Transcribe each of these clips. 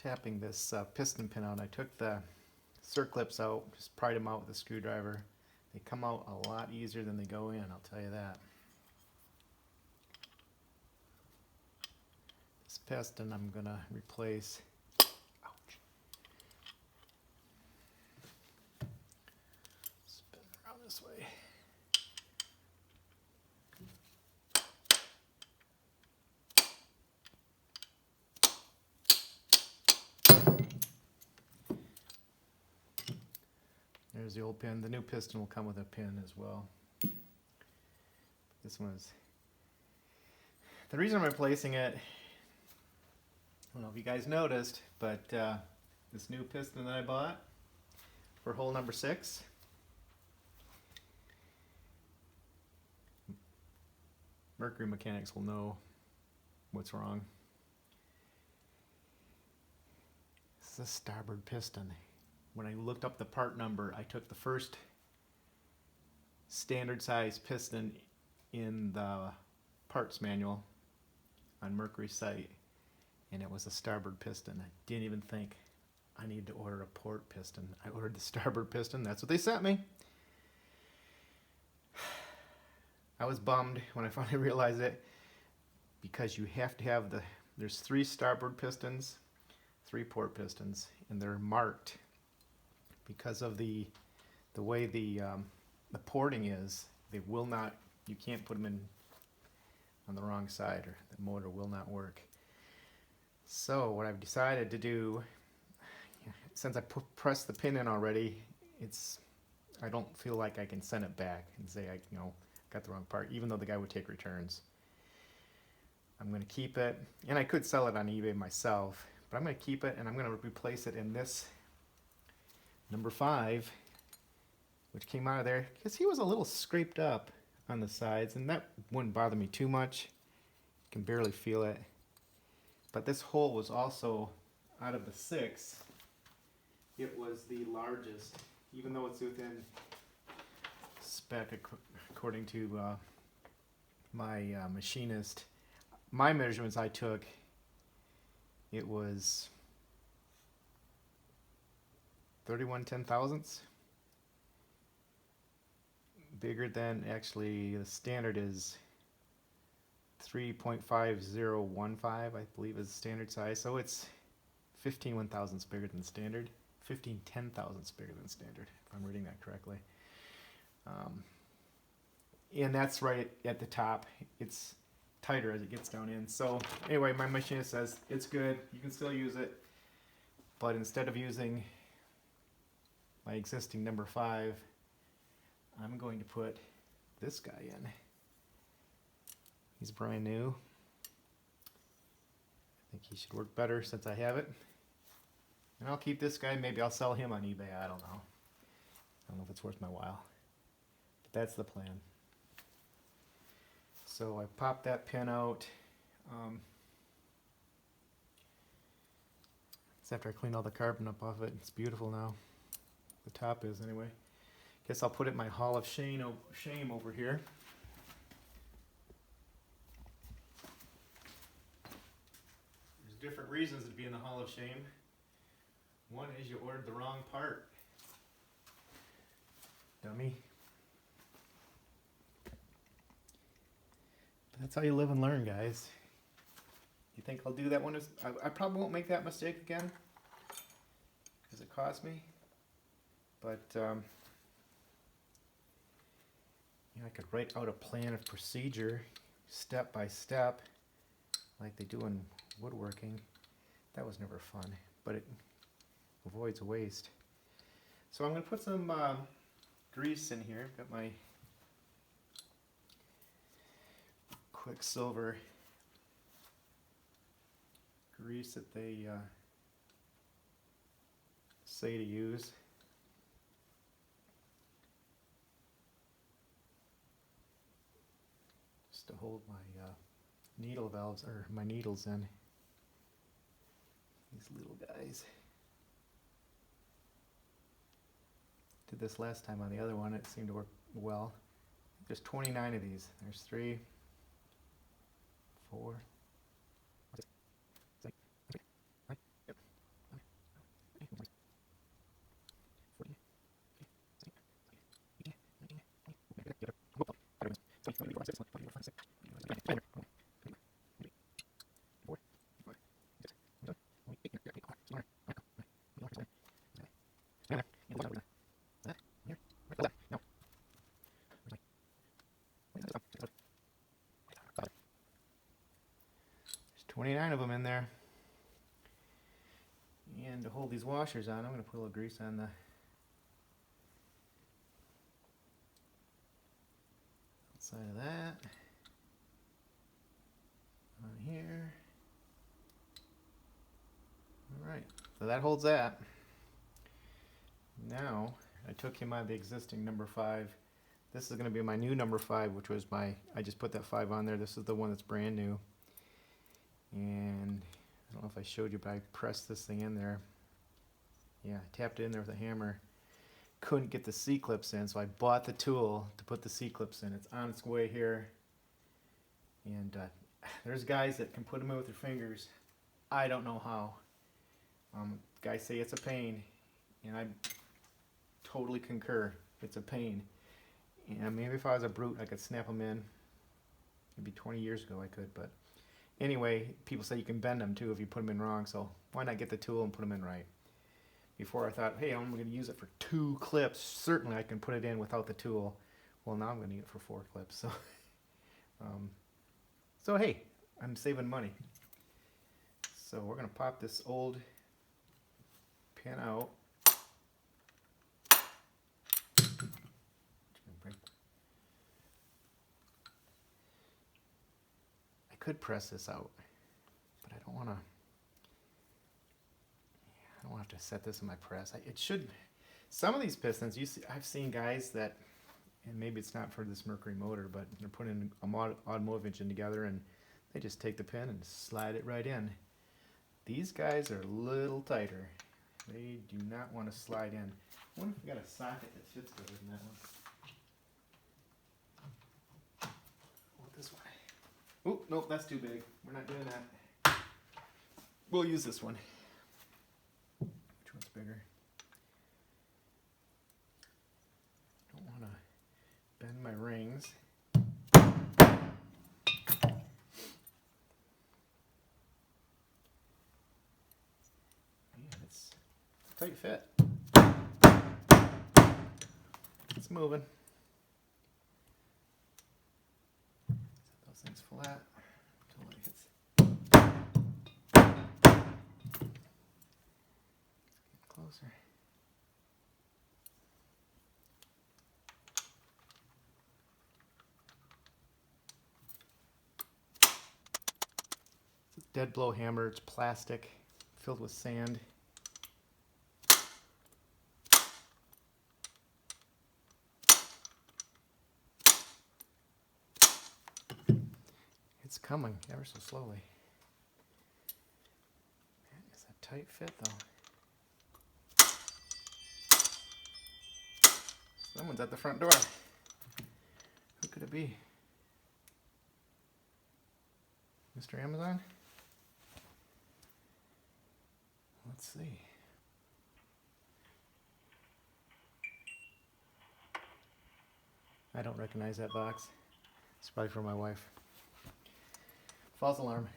tapping this piston pin out. I took the circlips out, just pried them out with a screwdriver. They come out a lot easier than they go in, I'll tell you that. This piston I'm going to replace. Ouch. Spin around this way. There's the old pin. The new piston will come with a pin as well. This one is... The reason I'm replacing it, I don't know if you guys noticed, but this new piston that I bought for hole number 6, Mercury mechanics will know what's wrong. This is a starboard piston. When I looked up the part number, I took the first standard size piston in the parts manual on Mercury's site, and it was a starboard piston. I didn't even think I needed to order a port piston. I ordered the starboard piston. That's what they sent me. I was bummed when I finally realized it, because you have to have there's 3 starboard pistons, 3 port pistons, and they're marked. Because of the way the porting is, they will not, you can't put them in on the wrong side, or the motor will not work. So what I've decided to do, since I pressed the pin in already, I don't feel like I can send it back and say I got the wrong part, even though the guy would take returns. I'm going to keep it, and I could sell it on eBay myself, but I'm going to keep it, and I'm going to replace it in this number 5, which came out of there because he was a little scraped up on the sides, and that wouldn't bother me too much. You can barely feel it. But this hole was also, out of the 6, it was the largest, even though it's within spec according to my machinist. My measurements I took, it was 31 10,000ths. Bigger than, actually the standard is 3.5015, I believe is the standard size. So it's 15 1,000ths bigger than standard. 15 10,000ths bigger than standard, if I'm reading that correctly. And that's right at the top. It's tighter as it gets down in. So anyway, my machinist says it's good, you can still use it, but instead of using my existing number 5, I'm going to put this guy in. He's brand new. I think he should work better since I have it. And I'll keep this guy. Maybe I'll sell him on eBay. I don't know. I don't know if it's worth my while. But that's the plan. So I popped that pin out. It's after I cleaned all the carbon up off it. It's beautiful now. The top is, anyway. Guess I'll put it in my Hall of Shame over here. There's different reasons to be in the Hall of Shame. One is you ordered the wrong part. Dummy. But that's how you live and learn, guys. You think I'll do that one? I probably won't make that mistake again, because it cost me. But I could write out a plan of procedure, step by step, like they do in woodworking. That was never fun, but it avoids a waste. So I'm going to put some grease in here. I've got my Quicksilver grease that they say to use. Just to hold my needle valves, or my needles in. These little guys. Did this last time on the other one, it seemed to work well. There's 29 of these. There's 3, 4, 5, 6, 7, 8, 9, 10, 29 of them in there. And to hold these washers on, I'm going to put a little grease on the outside of that. On here. Alright, so that holds that. Now, I took him out of the existing number 5. This is going to be my new number 5, which was I just put that 5 on there. This is the one that's brand new. And I don't know if I showed you, but I pressed this thing in there. Yeah, I tapped it in there with a hammer. Couldn't get the C-clips in, so I bought the tool to put the C-clips in. It's on its way here. And there's guys that can put them in with their fingers. I don't know how. Guys say it's a pain, and I totally concur. It's a pain. And maybe if I was a brute, I could snap them in. Maybe 20 years ago I could, but anyway, people say you can bend them too if you put them in wrong, so why not get the tool and put them in right? Before I thought, hey, I'm going to use it for 2 clips. Certainly I can put it in without the tool. Well, now I'm going to need it for 4 clips. So, so hey, I'm saving money. So we're going to pop this old pin out. I could press this out, but I don't want to. I don't want to have to set this in my press. It should. Some of these pistons, I've seen guys that, and maybe it's not for this Mercury motor, but they're putting an automotive engine together and they just take the pin and slide it right in. These guys are a little tighter. They do not want to slide in. I wonder if we got a socket that fits better than that one. Oh, this one. Oh, nope, that's too big. We're not doing that. We'll use this one. Which one's bigger? Don't want to bend my rings. Man, it's a tight fit. It's moving. Set those things flat until it hits. Get closer. It's a dead blow hammer. It's plastic filled with sand. It's coming ever so slowly. Man, it's a tight fit though. Someone's at the front door. Who could it be? Mr. Amazon? Let's see. I don't recognize that box. It's probably for my wife. False alarm.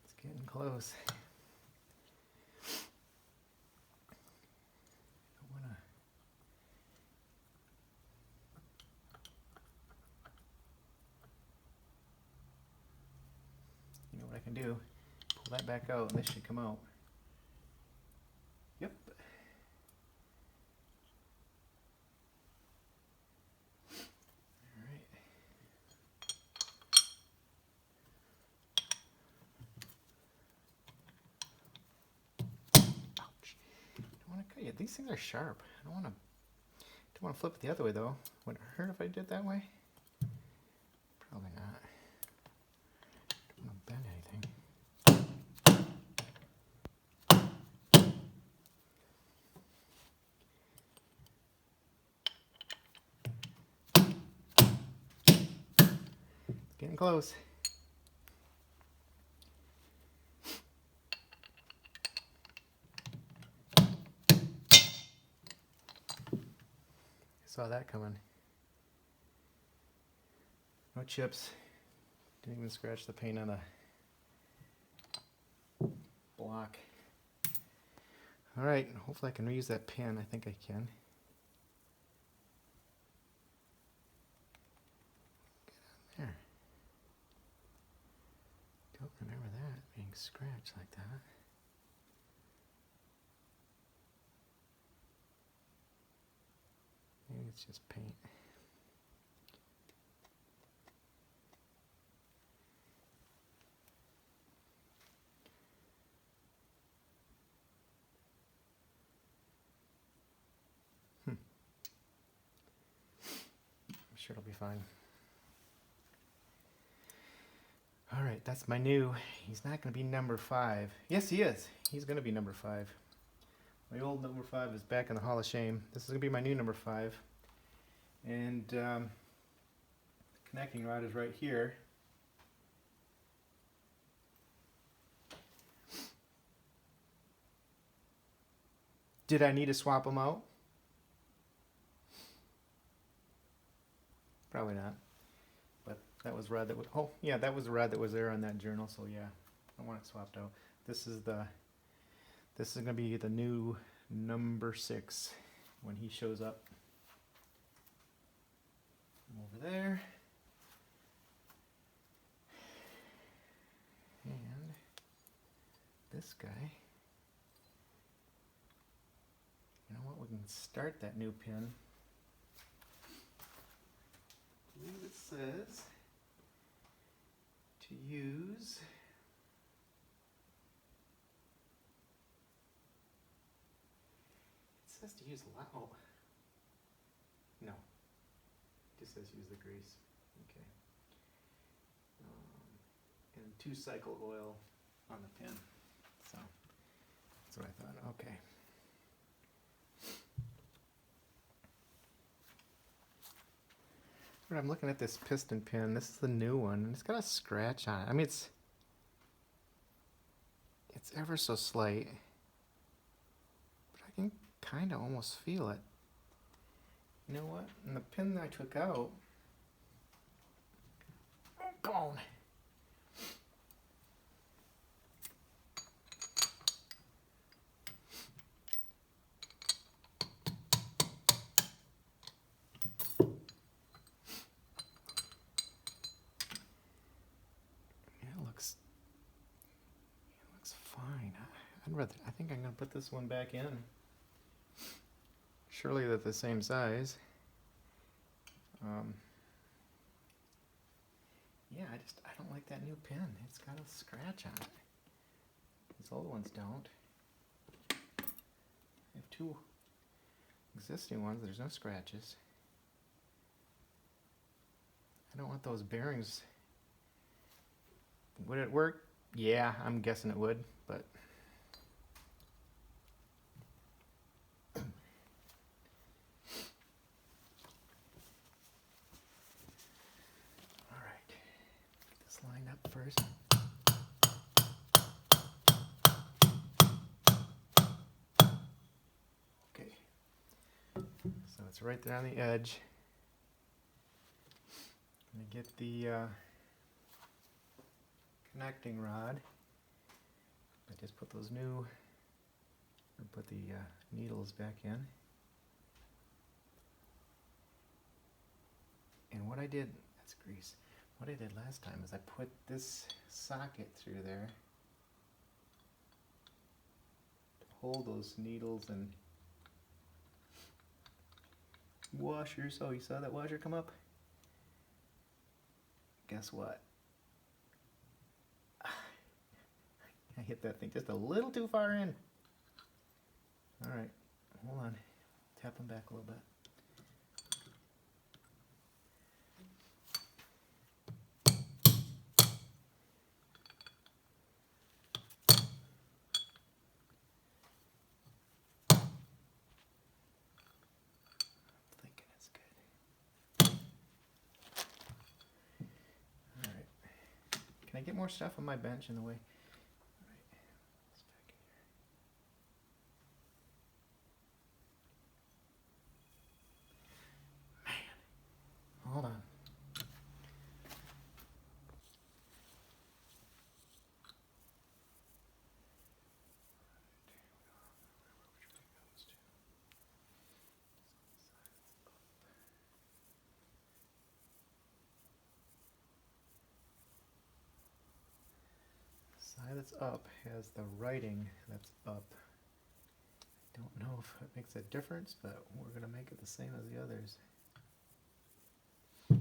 It's getting close. I can do, pull that back out and this should come out. Yep. Alright. Ouch. I don't want to cut you. These things are sharp. I don't want to flip it the other way though. Would it hurt if I did it that way? Probably not. Don't want to bend anything. Getting close. Saw that coming. No chips. Didn't even scratch the paint on the block. Alright, hopefully I can reuse that pin. I think I can. Get on there. Don't remember that being scratched like that. Maybe it's just paint. I'm sure it'll be fine. Alright, that's my new. He's not going to be number 5. Yes, he is. He's going to be number 5. My old number 5 is back in the Hall of Shame. This is going to be my new number 5. And the connecting rod is right here. Did I need to swap them out? Probably not. But that was rod that was, oh yeah, that was the rod that was there on that journal, so yeah, I want it swapped out. This is going to be the new number 6 when he shows up. Over there. And this guy. You know what, we can start that new pin. I believe it says to use to use a lot. Oh, no. It just says use the grease. Okay. And 2-cycle oil on the pin. So that's what I thought. Okay. I'm looking at this piston pin. This is the new one, and it's got a scratch on it. I mean, it's ever so slight, but I can kind of almost feel it. You know what? And the pin that I took out, oh, come on. I think I'm going to put this one back in. Surely they're the same size. Yeah, I don't like that new pin. It's got a scratch on it. These old ones don't. I have 2 existing ones. There's no scratches. I don't want those bearings. Would it work? Yeah, I'm guessing it would, but line up first. Okay, so it's right there on the edge. I'm going to get the connecting rod. I just put those new, or put the needles back in. And what I did, that's grease. What I did last time is I put this socket through there to hold those needles and washers. Oh, you saw that washer come up? Guess what? I hit that thing just a little too far in. Alright, hold on. Tap them back a little bit. Can I get more stuff on my bench in the way? All right. It's back in here. Man, hold on. that's up has the writing that's up. Don't know if it makes a difference, but we're going to make it the same as the others. That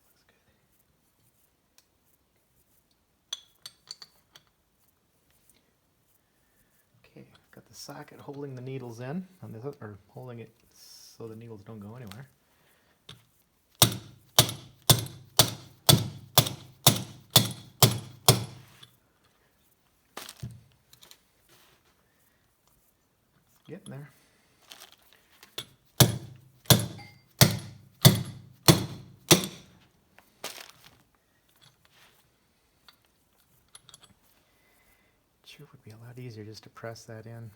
looks good. Okay, got the socket holding the needles in on this, or holding it so the needles don't go anywhere. Getting there. Sure would be a lot easier just to press that in.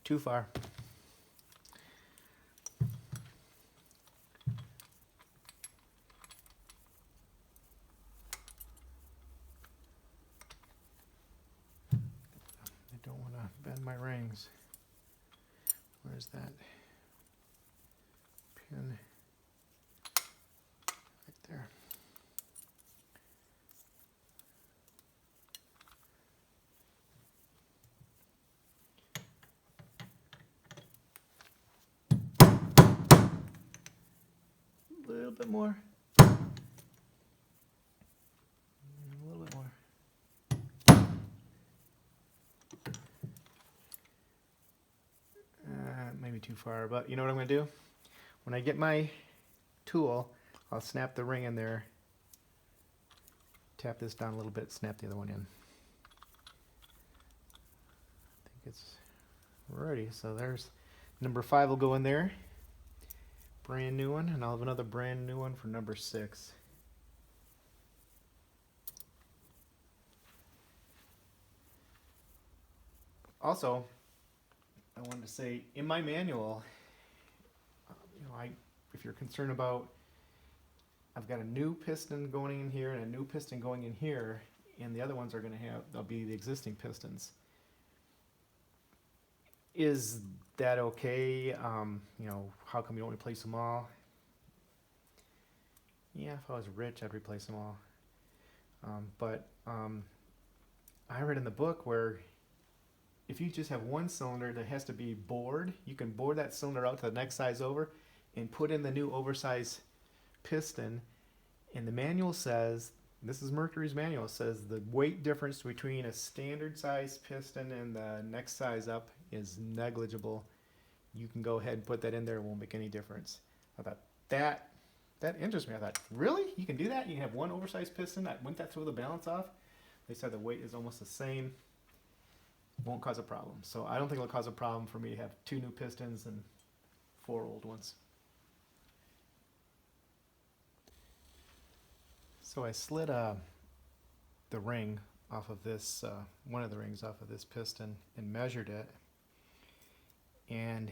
Too far. I don't want to bend my rings. Where's that pin? Right there. A little bit more. A little bit more. Maybe too far, but you know what I'm going to do? When I get my tool, I'll snap the ring in there, tap this down a little bit, snap the other one in. I think it's ready. So there's number 5 will go in there. Brand new one, and I'll have another brand new one for number 6. Also, I wanted to say in my manual, if you're concerned about, I've got a new piston going in here and a new piston going in here, and the other ones are going to have, they'll be the existing pistons. Is that okay? How come you don't replace them all? Yeah, if I was rich, I'd replace them all. But I read in the book where if you just have one cylinder that has to be bored, you can bore that cylinder out to the next size over and put in the new oversized piston. And the manual says, this is Mercury's manual, says the weight difference between a standard size piston and the next size up is negligible. You can go ahead and put that in there, it won't make any difference. I thought that interests me. I thought, really? You can do that? You can have one oversized piston? Wouldn't that throw the balance off? They said the weight is almost the same. Won't cause a problem. So I don't think it'll cause a problem for me to have 2 new pistons and 4 old ones. So I slid the ring off of this, one of the rings off of this piston and measured it. And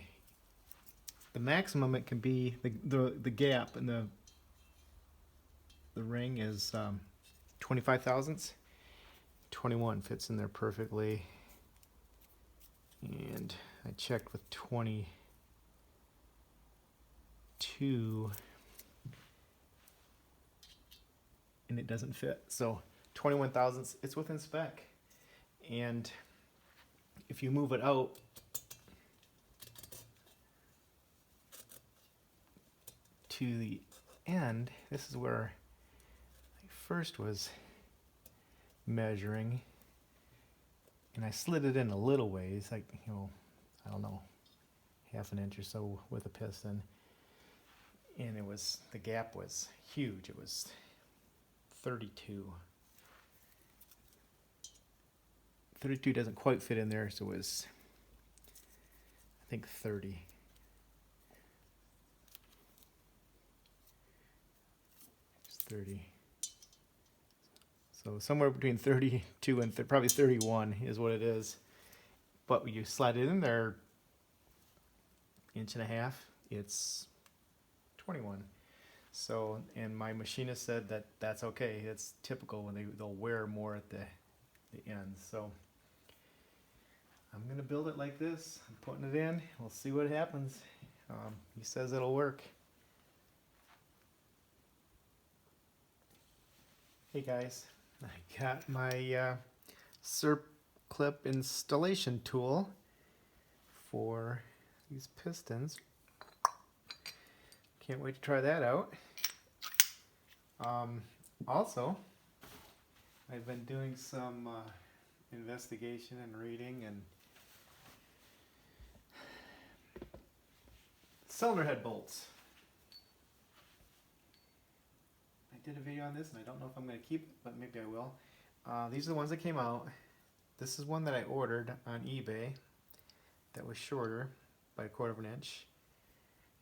the maximum it can be, the gap in the ring is 25 thousandths. 21 fits in there perfectly. And I checked with 20 2, and it doesn't fit. So 21 thousandths, it's within spec. And if you move it out to the end, this is where I first was measuring, and I slid it in a little ways, like, you know, I don't know, half an inch or so with a piston, and it was, the gap was huge. It was 32. 32 doesn't quite fit in there, so it was, I think, 30. It's 30. So somewhere between 32 and probably 31 is what it is. But when you slide it in there, 1.5 inches, it's 21. So, and my machinist said that that's okay. It's typical when they'll wear more at the end. So I'm gonna build it like this. I'm putting it in. We'll see what happens. He says it'll work. Hey guys, I got my SERP clip installation tool for these pistons. Can't wait to try that out. Also, I've been doing some investigation and reading, and cylinder head bolts. I did a video on this, and I don't know if I'm going to keep it, but maybe I will. These are the ones that came out. This is one that I ordered on eBay that was shorter by 1/4 inch.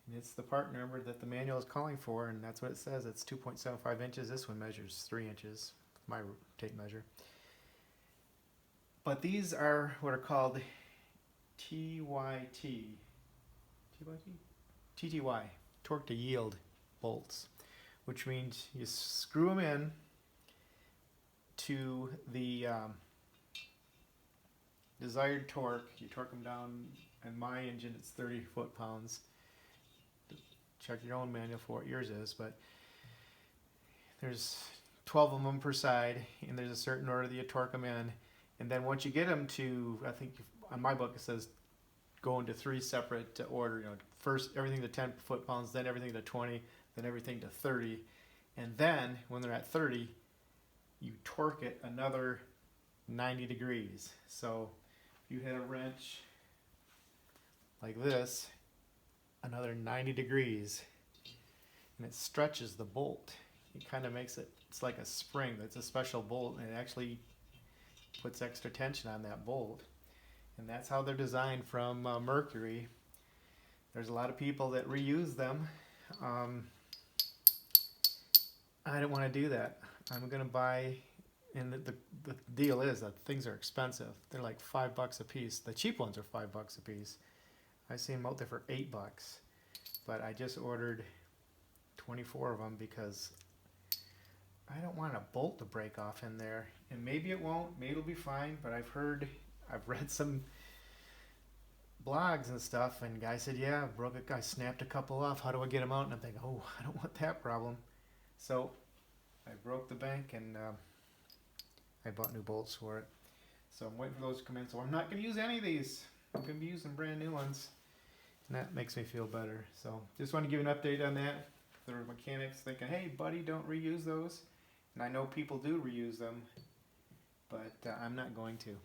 And it's the part number that the manual is calling for, and that's what it says. It's 2.75 inches. This one measures 3 inches, my tape measure. But these are what are called TTY, torque to yield bolts, which means you screw them in to the desired torque. You torque them down. In my engine, it's 30 foot-pounds. Check your own manual for what yours is, but there's 12 of them per side, and there's a certain order that you torque them in. And then once you get them to, I think on my book it says go into 3 separate order. You know, first everything to 10 foot-pounds, then everything to 20, then everything to 30, and then when they're at 30, you torque it another 90 degrees. So if you had a wrench like this, another 90 degrees, and it stretches the bolt. It kind of makes it, it's like a spring. That's a special bolt, and it actually puts extra tension on that bolt. And that's how they're designed from Mercury. There's a lot of people that reuse them. I don't want to do that. I'm going to buy, and the deal is that things are expensive. They're like $5 a piece. The cheap ones are $5 a piece. I see them out there for $8, but I just ordered 24 of them because I don't want a bolt to break off in there. And maybe it won't, maybe it'll be fine, but I've read some blogs and stuff, and guy said, yeah, I snapped a couple off. How do I get them out? And I'm thinking, oh, I don't want that problem. So I broke the bank, and I bought new bolts for it. So I'm waiting for those to come in. So I'm not going to use any of these. I'm going to be using brand new ones. And that makes me feel better. So just want to give an update on that. There are mechanics thinking, hey, buddy, don't reuse those. And I know people do reuse them, but I'm not going to.